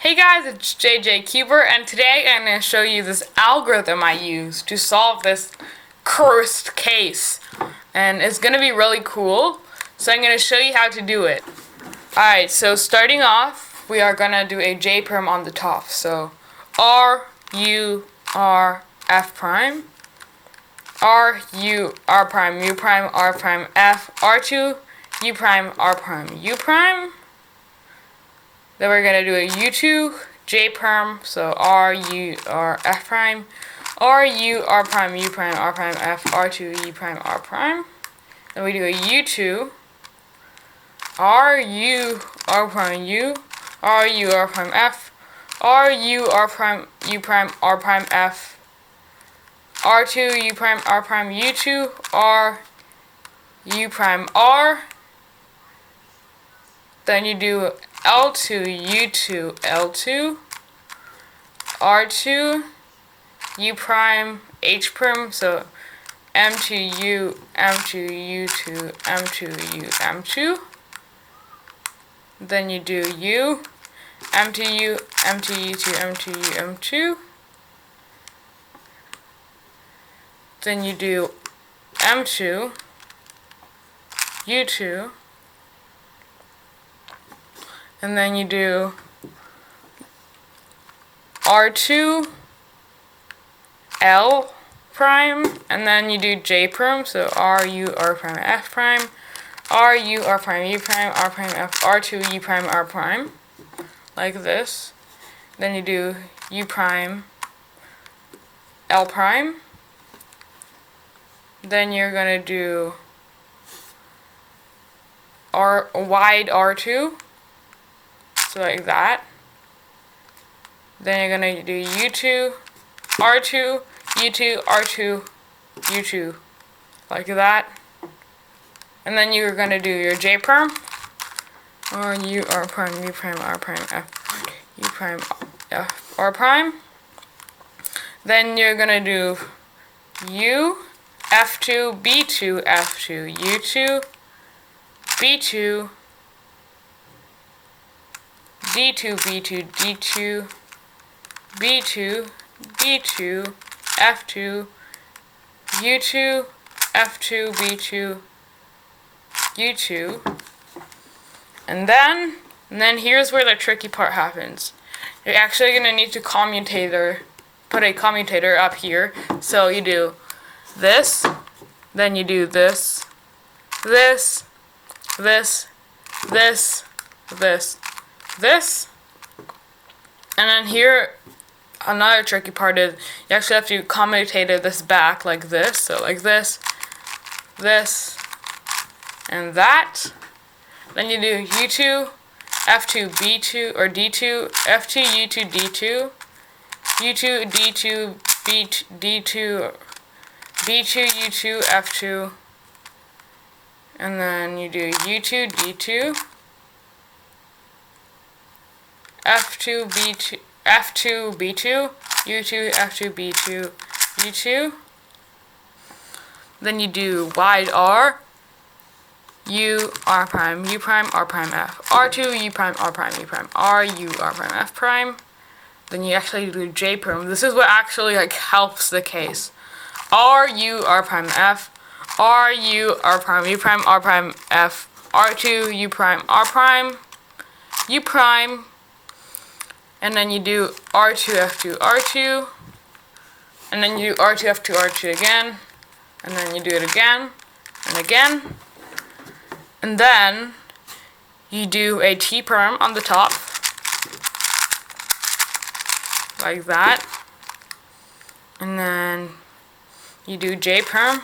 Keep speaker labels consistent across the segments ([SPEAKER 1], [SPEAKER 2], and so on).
[SPEAKER 1] Hey guys, it's JJ Cuber, and today I'm going to show you this algorithm I use to solve this cursed case. And it's going to be really cool, so I'm going to show you how to do it. Alright, so starting off, we are going to do a J perm on the top. So R, U, R, F prime, R, U, R prime, U prime, R prime, F, R2, U prime, R prime, U prime. Then we're going to do a U2, J perm, so R, U, R, F prime, R, U, R prime, U prime, R prime, F, R2, U prime, R prime. Then we do a U2, R, U, R prime, U, R, U, R prime, F, R, U, R prime, U prime, R prime, F, R2, U prime, R prime, U2, R, U prime, R. Then you do L2, U2, L2, R2, U prime, H perm, so M2, U, M2, U2, M2, U, M2. Then you do U, M2, U, M2, U2, M2, U, M2. Then you do M2, U2, and then you do R2, L prime, and then you do J perm, so R, U, R prime, F prime, R, U, R prime, U prime, R prime, F, R2, U prime, R prime, like this. Then you do U prime, L prime. Then you're going to do R, wide R2, so like that. Then you're going to do U2, R2, U2, R2, U2, like that. And then you're going to do your J perm, R, U, R prime, U prime, R prime, F, U prime, F, R prime. Then you're going to do U, F2, B2, F2, U2, B2, D2, B2, D2, B2, D2, F2, U2, F2, B2, U2. And then here's where the tricky part happens. You're actually going to need to put a commutator up here. So you do this, then you do this, this, this, this, this, this. And then here, another tricky part is you actually have to commutate this back like this. So like this, this, and that. Then you do U2, F2, B2, or D2, F2, U2, D2, U2, D2, D2, B2, U2, F2, and then you do U2, D2, F2, B2, F2, B2, U2, F2, B2, U2. Then you do wide R, U, R prime, U prime, R prime, F, R2, U prime, R prime, U prime, R, U, R prime, F prime. Then you actually do J perm. This is what actually helps the case. R, U, R prime, F, R, U, R prime, U prime, R prime, F, R2, U prime, R prime, U prime, and then you do R2, F2, R2, and then you do R2, F2, R2 again, and then you do it again, and again, and then you do a T perm on the top, like that, and then you do J perm,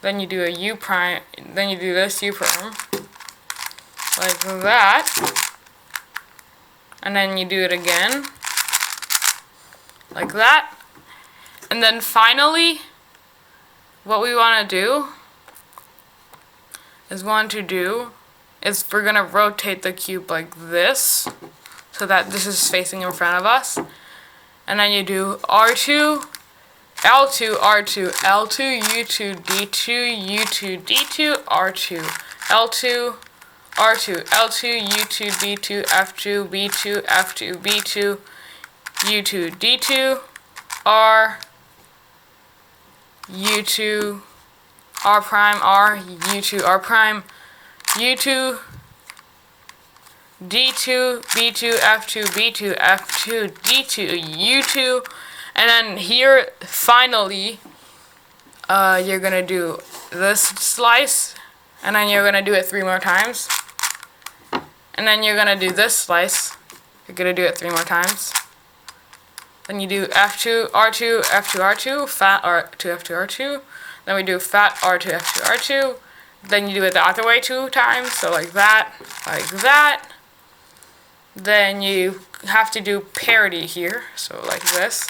[SPEAKER 1] then you do a U prime, then you do this U perm, like that, and then you do it again, like that, and then finally, what we want to do is we're going to rotate the cube like this, so that this is facing in front of us, and then you do R2, L2, R2, L2, U2, D2, U2, D2, R2, L2, R2, L2, U2, D2, F2, B2, F2, B2, U2, D2, R, U2, R prime, R, U2, R prime, U2, D2, B2, F2, B2, F2, D2, U2, and then here, finally, you're gonna do this slice, and then you're gonna do it 3 more times, and then you're gonna do this slice, you're gonna do it 3 more times, then you do F2, R2, F2, R2, fat R2, F2, R2, then we do fat R2, F2, R2, then you do it the other way 2 times, so like that, then you have to do parody here, so like this.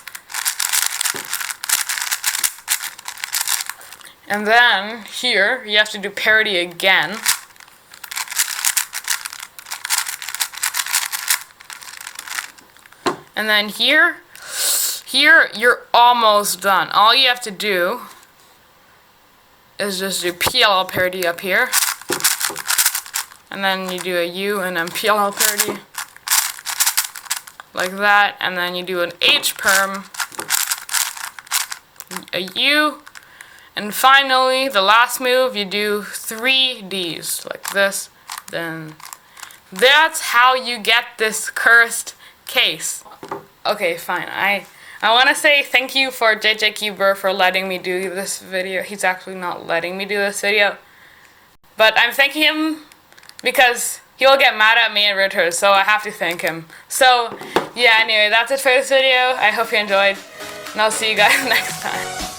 [SPEAKER 1] And then here you have to do parody again. And then here you're almost done. All you have to do is just do PLL parody up here. And then you do a U and then PLL parody. Like that, and then you do an H perm, a U, and finally the last move you do 3 Ds like this. Then that's how you get this cursed case. Okay, fine. I want to say thank you for JJ Cuber for letting me do this video. He's actually not letting me do this video, but I'm thanking him because he will get mad at me and return, so I have to thank him. So, yeah, anyway, that's it for this video. I hope you enjoyed, and I'll see you guys next time.